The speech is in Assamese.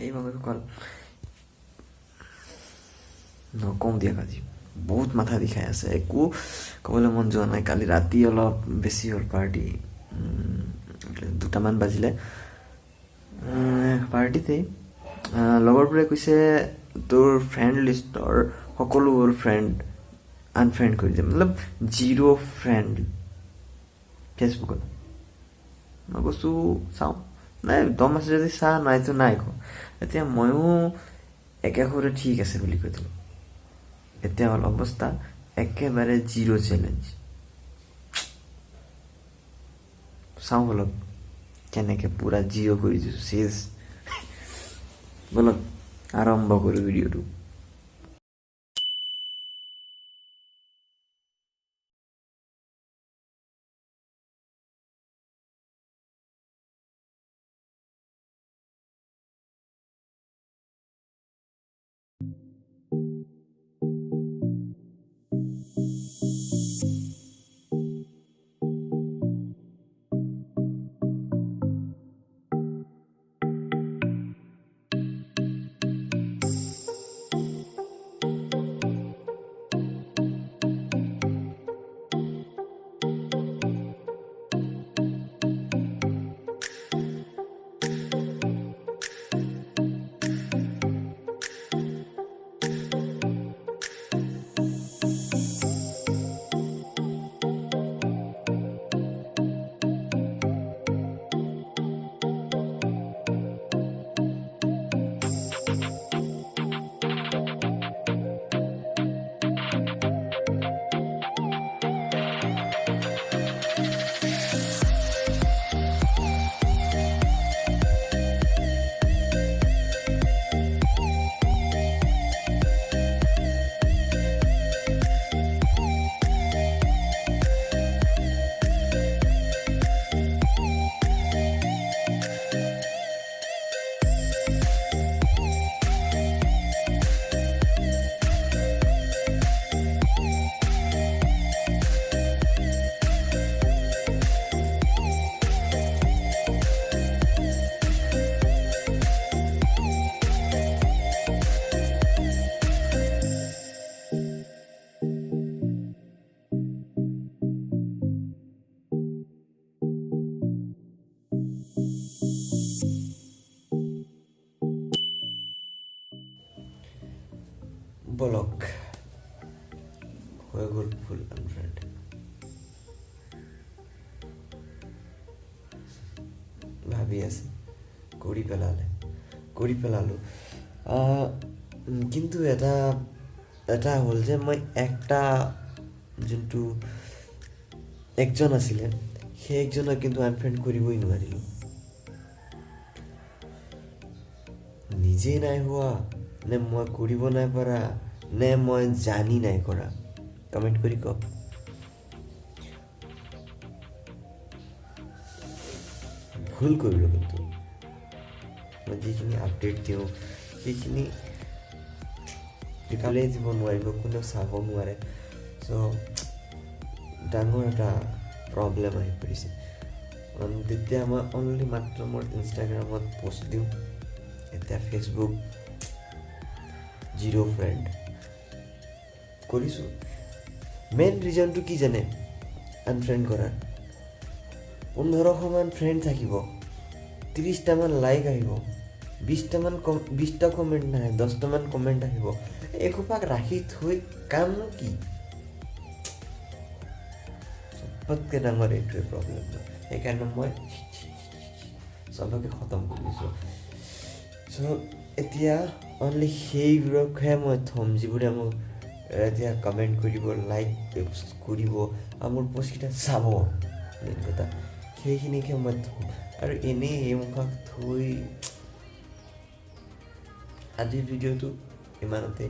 এই কল নকওঁ দিয়া আজি বহুত মাথা বিষাই আছে, একো ক'বলৈ মন যোৱা নাই। কালি ৰাতি অলপ বেছি হ'ল পাৰ্টি, 2টামান বাজিলে। পাৰ্টিতে লগৰবোৰে কৈছে তোৰ ফ্ৰেণ্ড লিষ্টৰ সকলোবোৰ ফ্ৰেণ্ড আনফ্ৰেণ্ড কৰি দিয়ে, মতলব 0 ফ্ৰেণ্ড ফেচবুকত। মই কৈছোঁ চাওঁ, নাই দম আছে যদি চা, নাইতো নাই ক। এতিয়া ময়ো একে সৰুতে ঠিক আছে বুলি কৈ দিলোঁ। এতিয়া হ'ল অৱস্থা একেবাৰে 0 চেলেঞ্জ। চাওঁ বলক কেনেকৈ পূৰা 0 কৰি দিছোঁ, চেজ। বলক আৰম্ভ কৰোঁ ভিডিঅ'টো। বলক হৈ গ'ল ফুল আনফ্ৰেণ্ড। ভাবি আছে কৰি পেলালোঁ। কিন্তু এটা হ'ল যে মই যোনটো একজন আছিলে সেই একজনক কিন্তু আনফ্ৰেণ্ড কৰিবই নোৱাৰিলোঁ। নিজেই নাই হোৱা নে মই কৰিব নাই পৰা নে মই জানি নাই কৰা, কমেণ্ট কৰি কওক। ভুল কৰিলোঁ, কিন্তু মই যিখিনি আপডেট দিওঁ সেইখিনি কালেই দিব নোৱাৰিব, কোনেও চাব নোৱাৰে। চ' ডাঙৰ এটা প্ৰব্লেম আহি পৰিছে। তেতিয়া মই অনলি মাত্ৰ মোৰ ইনষ্টাগ্ৰামত পষ্ট দিওঁ, এতিয়া ফেচবুক 0 ফ্ৰেণ্ড কৰিছোঁ। মেইন ৰিজনটো কি জানে আনফ্ৰেণ্ড কৰাৰ? 1500মান ফ্ৰেণ্ড থাকিব, 30টামান লাইক আহিব, 20টা কমেণ্ট নাহে, 10টামান কমেণ্ট আহিব। এসোপাক ৰাখি থৈ কামনো কি? চবতকৈ ডাঙৰ এইটোৱে প্ৰব্লেম। সেইকাৰণে মই চবকে খতম কৰি দিছোঁ। চ' এতিয়া অনলি সেইবোৰকহে মই থ'ম যিবোৰে মোক এতিয়া কমেণ্ট কৰিব, লাইক কৰিব আৰু মোৰ পষ্টকেইটা চাব। মেইন কথা সেইখিনিকে মই থ'ম। আৰু এনেই এইমুখক থৈ আজিৰ ভিডিঅ'টো ইমানতে।